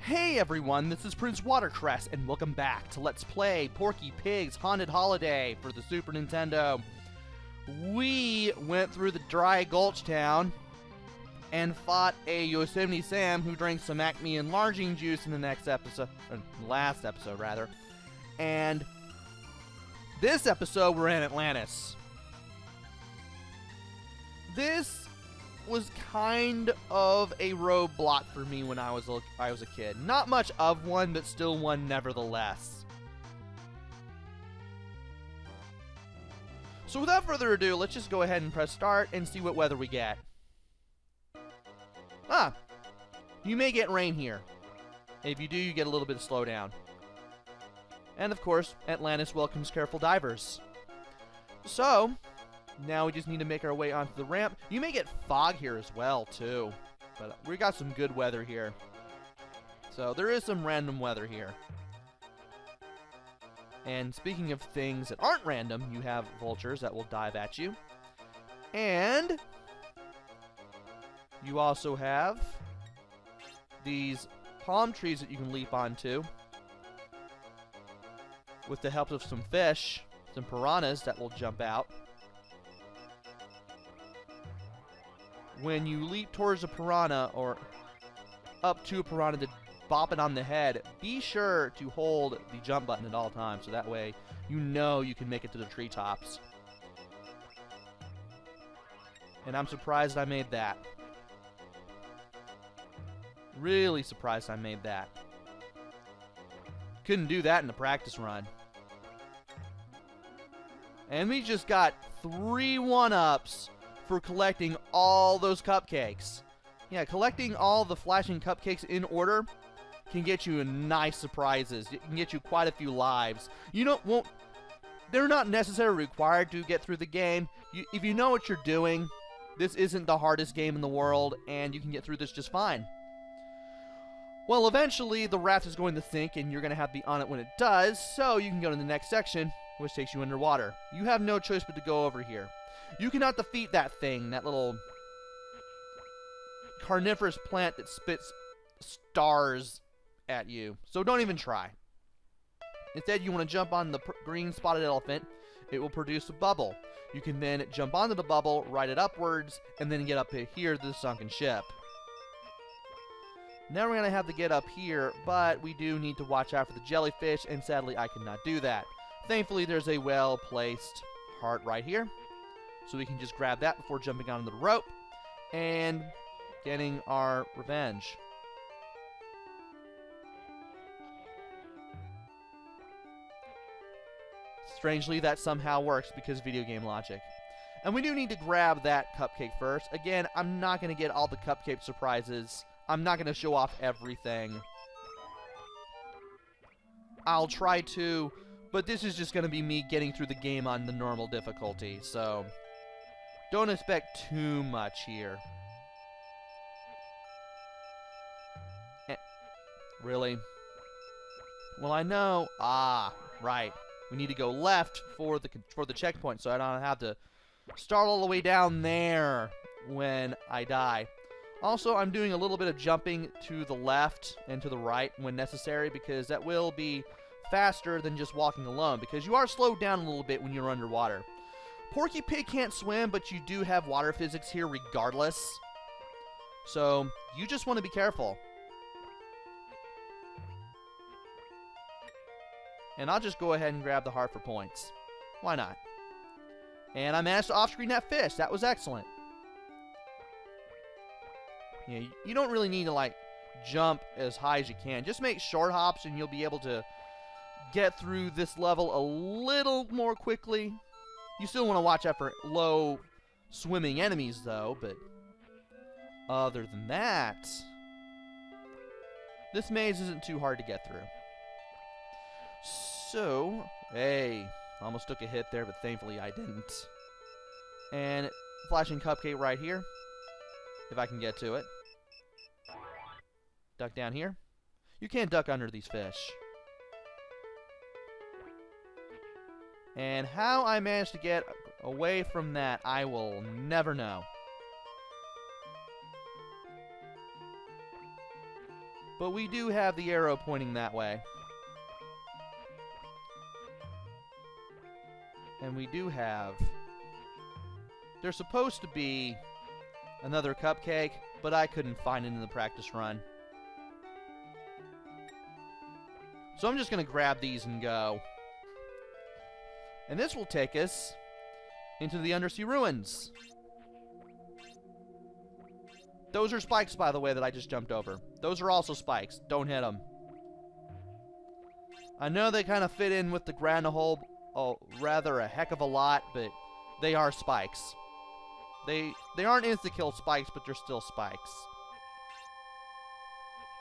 Hey everyone, this is PrinceWatercress, and welcome back to Let's Play Porky Pig's Haunted Holiday for the Super Nintendo. We went through the dry gulch town and fought a Yosemite Sam who drank some Acme enlarging juice in the last episode rather. And this episode we're in Atlantis. This was kind of a roadblock for me when I was a kid. Not much of one, but still one nevertheless. So without further ado, let's just go ahead and press start and see what weather we get. You may get rain here. If you do, you get a little bit of slowdown. And of course, Atlantis welcomes careful divers. So now we just need to make our way onto the ramp. You may get fog here as well, too. But we got some good weather here. So there is some random weather here. And speaking of things that aren't random, you have vultures that will dive at you. And you also have these palm trees that you can leap onto with the help of some fish, some piranhas that will jump out. When you leap towards a piranha, or up to a piranha to bop it on the head, be sure to hold the jump button at all times, so that way you know you can make it to the treetops. And I'm surprised I made that. Really surprised I made that. Couldn't do that in a practice run. And we just got 3 1-ups for collecting all those cupcakes. Yeah, collecting all the flashing cupcakes in order can get you nice surprises. It can get you quite a few lives. They're not necessarily required to get through the game. If you know what you're doing, this isn't the hardest game in the world, and you can get through this just fine. Well, eventually the raft is going to sink, and you're going to have to be on it when it does, so you can go to the next section, which takes you underwater. You have no choice but to go over here. You cannot defeat that thing, that little carnivorous plant that spits stars at you. So don't even try. Instead, you want to jump on the green spotted elephant. It will produce a bubble. You can then jump onto the bubble, ride it upwards, and then get up here to the sunken ship. Now we're going to have to get up here, but we do need to watch out for the jellyfish, and sadly I cannot do that. Thankfully, there's a well-placed heart right here. So we can just grab that before jumping onto the rope and getting our revenge. Strangely, that somehow works because video game logic. And we do need to grab that cupcake first. Again, I'm not going to get all the cupcake surprises. I'm not going to show off everything. I'll try to, but this is just going to be me getting through the game on the normal difficulty, so don't expect too much here. Really? Well, I know. Right. We need to go left for the checkpoint, so I don't have to start all the way down there when I die. Also, I'm doing a little bit of jumping to the left and to the right when necessary, because that will be faster than just walking alone, because you are slowed down a little bit when you're underwater. Porky Pig can't swim, but you do have water physics here regardless. So, you just want to be careful. And I'll just go ahead and grab the heart for points. Why not? And I managed to off-screen that fish. That was excellent. Yeah, you don't really need to, jump as high as you can. Just make short hops and you'll be able to get through this level a little more quickly. You still want to watch out for low swimming enemies, though, but other than that, this maze isn't too hard to get through. So, hey, almost took a hit there, but thankfully I didn't. And flashing cupcake right here, if I can get to it. Duck down here. You can't duck under these fish. And how I managed to get away from that, I will never know. But we do have the arrow pointing that way. And we do have... There's supposed to be another cupcake, but I couldn't find it in the practice run. So I'm just going to grab these and go. And this will take us into the undersea ruins. Those are spikes, by the way, that I just jumped over. Those are also spikes. Don't hit them. I know they kind of fit in with the ground a whole, rather a heck of a lot, but they are spikes. They aren't insta-kill spikes, but they're still spikes.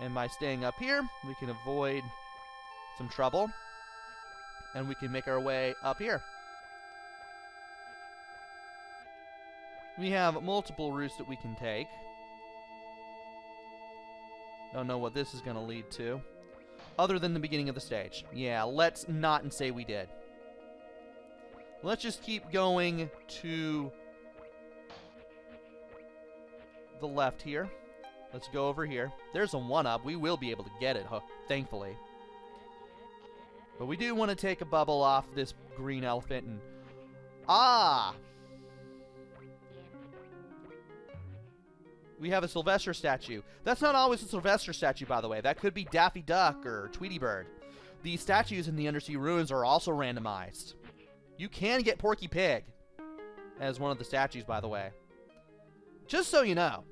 And by staying up here, we can avoid some trouble. And we can make our way up here. We have multiple routes that we can take. Don't know what this is going to lead to. Other than the beginning of the stage. Yeah, let's not and say we did. Let's just keep going to the left here. Let's go over here. There's a 1-up. We will be able to get it, thankfully. But we do want to take a bubble off this green elephant and... Ah! We have a Sylvester statue. That's not always a Sylvester statue, by the way. That could be Daffy Duck or Tweety Bird. The statues in the undersea ruins are also randomized. You can get Porky Pig as one of the statues, by the way. Just so you know.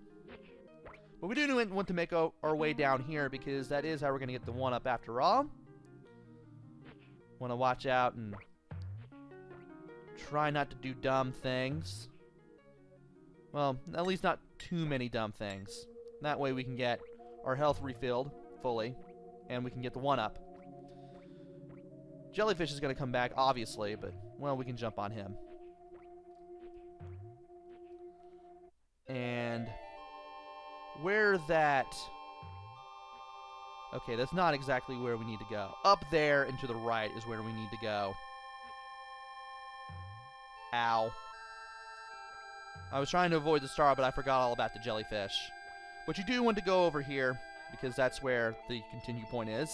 But we do want to make our way down here because that is how we're going to get the 1-up after all. Want to watch out and try not to do dumb things. Well, at least not too many dumb things. That way we can get our health refilled fully, and we can get the 1-up. Jellyfish is going to come back, obviously, but, well, we can jump on him. And where that... Okay, that's not exactly where we need to go. Up there and to the right is where we need to go. Ow. I was trying to avoid the star, but I forgot all about the jellyfish. But you do want to go over here, because that's where the continue point is.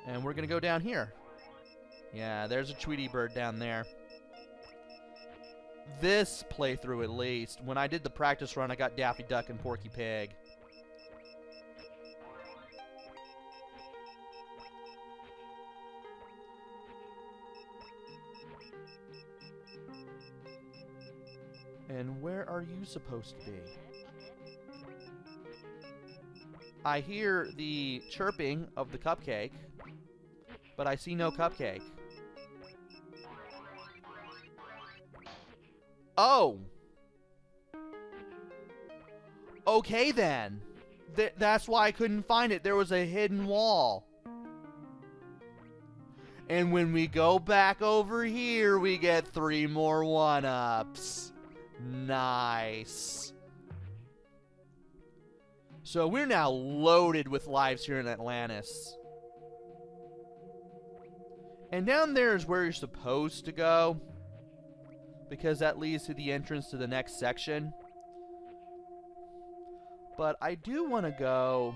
And we're going to go down here. Yeah, there's a Tweety Bird down there. This playthrough, at least, when I did the practice run, I got Daffy Duck and Porky Pig. And where are you supposed to be? I hear the chirping of the cupcake, but I see no cupcake. Oh! Okay then. That's why I couldn't find it. There was a hidden wall. And when we go back over here, we get 3 more 1-ups. Nice. So we're now loaded with lives here in Atlantis. And down there is where you're supposed to go, because that leads to the entrance to the next section. But I do want to go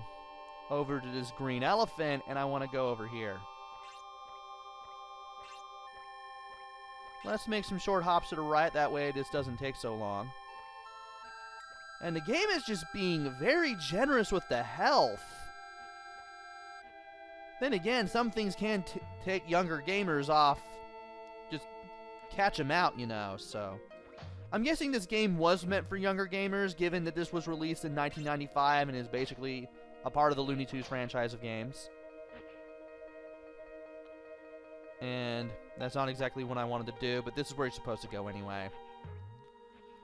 over to this green elephant, and I want to go over here. Let's make some short hops to the right, that way this doesn't take so long. And the game is just being very generous with the health. Then again, some things can take younger gamers off. Just catch them out, you know, so. I'm guessing this game was meant for younger gamers, given that this was released in 1995 and is basically a part of the Looney Tunes franchise of games. And that's not exactly what I wanted to do, but this is where you're supposed to go anyway.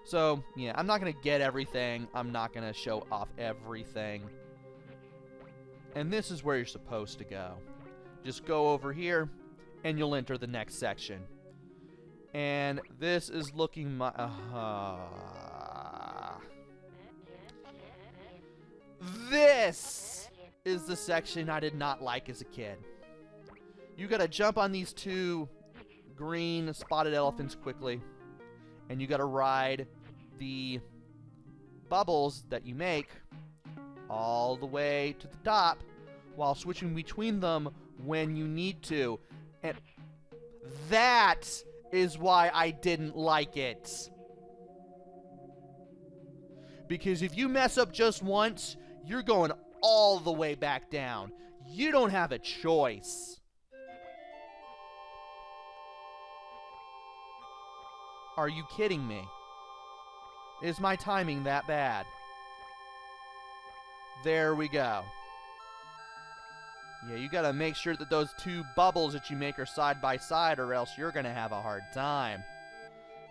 So, yeah, I'm not going to get everything. I'm not going to show off everything. And this is where you're supposed to go. Just go over here, and you'll enter the next section. And this is looking This is the section I did not like as a kid. You gotta jump on these 2 green spotted elephants quickly. And you gotta ride the bubbles that you make all the way to the top while switching between them when you need to. And that is why I didn't like it. Because if you mess up just once, you're going all the way back down. You don't have a choice. Are you kidding me? Is my timing that bad? There we go. Yeah, you gotta make sure that those two bubbles that you make are side by side, or else you're gonna have a hard time.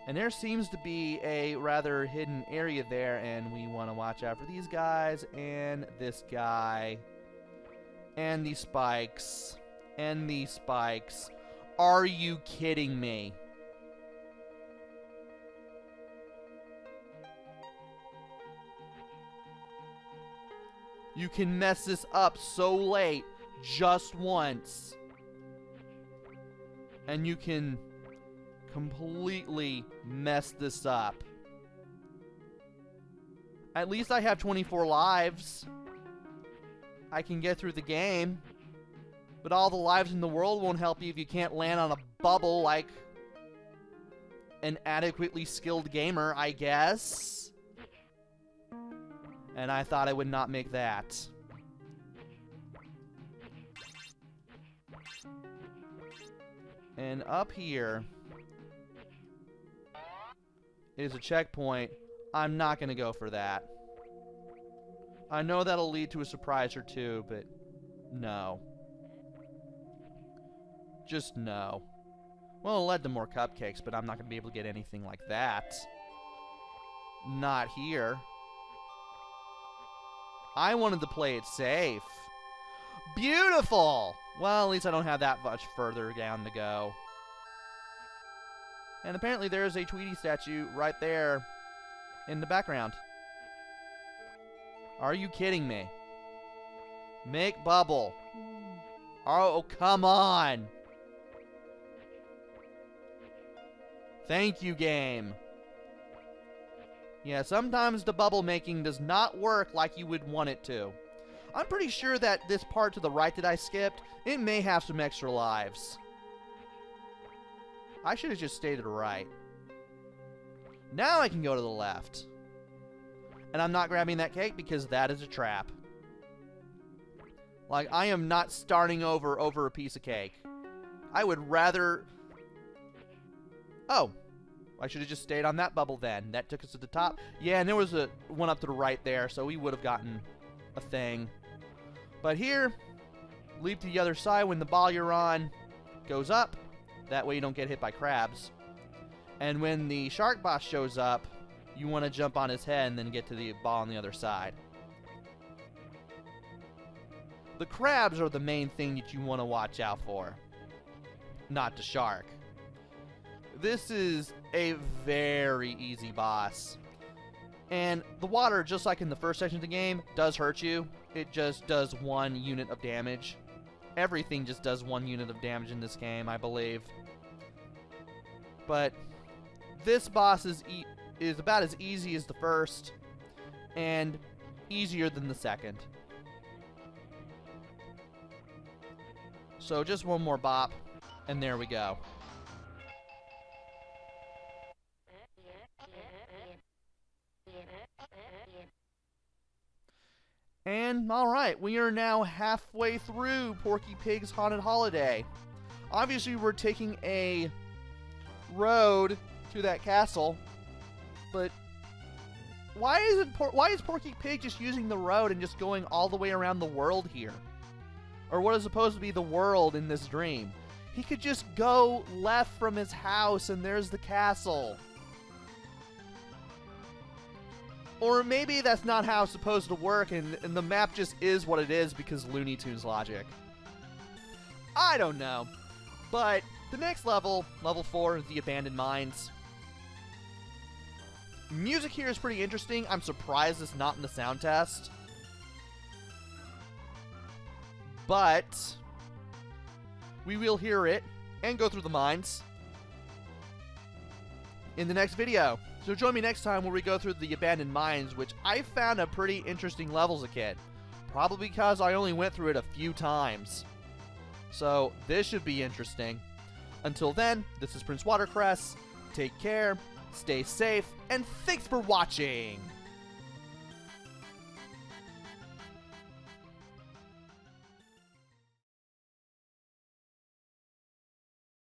And there seems to be a rather hidden area there, and we want to watch out for these guys, and this guy, and these spikes, and these spikes. Are you kidding me? You can mess this up so late, just once. And you can completely mess this up. At least I have 24 lives. I can get through the game. But all the lives in the world won't help you if you can't land on a bubble like an adequately skilled gamer, I guess. And I thought I would not make that. And up here is a checkpoint. I'm not going to go for that. I know that'll lead to a surprise or two, but no. Just no. Well, it led to more cupcakes, but I'm not going to be able to get anything like that. Not here. I wanted to play it safe. Beautiful! Well, at least I don't have that much further down to go. And apparently there's a Tweety statue right there in the background. Are you kidding me? Make bubble. Oh, come on. Thank you, game. Yeah, sometimes the bubble making does not work like you would want it to. I'm pretty sure that this part to the right that I skipped, it may have some extra lives. I should have just stayed to the right. Now I can go to the left. And I'm not grabbing that cake because that is a trap. Like, I am not starting over a piece of cake. I would rather... Oh. I should have just stayed on that bubble then. That took us to the top. Yeah, and there was a one up to the right there, so we would have gotten a thing. But here, leap to the other side when the ball you're on goes up. That way you don't get hit by crabs. And when the shark boss shows up, you want to jump on his head and then get to the ball on the other side. The crabs are the main thing that you want to watch out for, not the shark. This is a very easy boss. And the water, just like in the first section of the game, does hurt you. It just does 1 unit of damage. Everything just does 1 unit of damage in this game, I believe. But this boss is about as easy as the first, and easier than the second. So just one more bop, and there we go. And, alright, we are now halfway through Porky Pig's Haunted Holiday. Obviously, we're taking a road to that castle, but why is Porky Pig just using the road and just going all the way around the world here? Or what is supposed to be the world in this dream? He could just go left from his house and there's the castle. Or maybe that's not how it's supposed to work, and the map just is what it is because Looney Tunes logic. I don't know. But the next level, level 4, the Abandoned Mines. Music here is pretty interesting. I'm surprised it's not in the sound test. But we will hear it and go through the mines in the next video. So join me next time where we go through the abandoned mines, which I found a pretty interesting level as a kid. Probably because I only went through it a few times. So this should be interesting. Until then, this is PrinceWatercress. Take care, stay safe, and thanks for watching!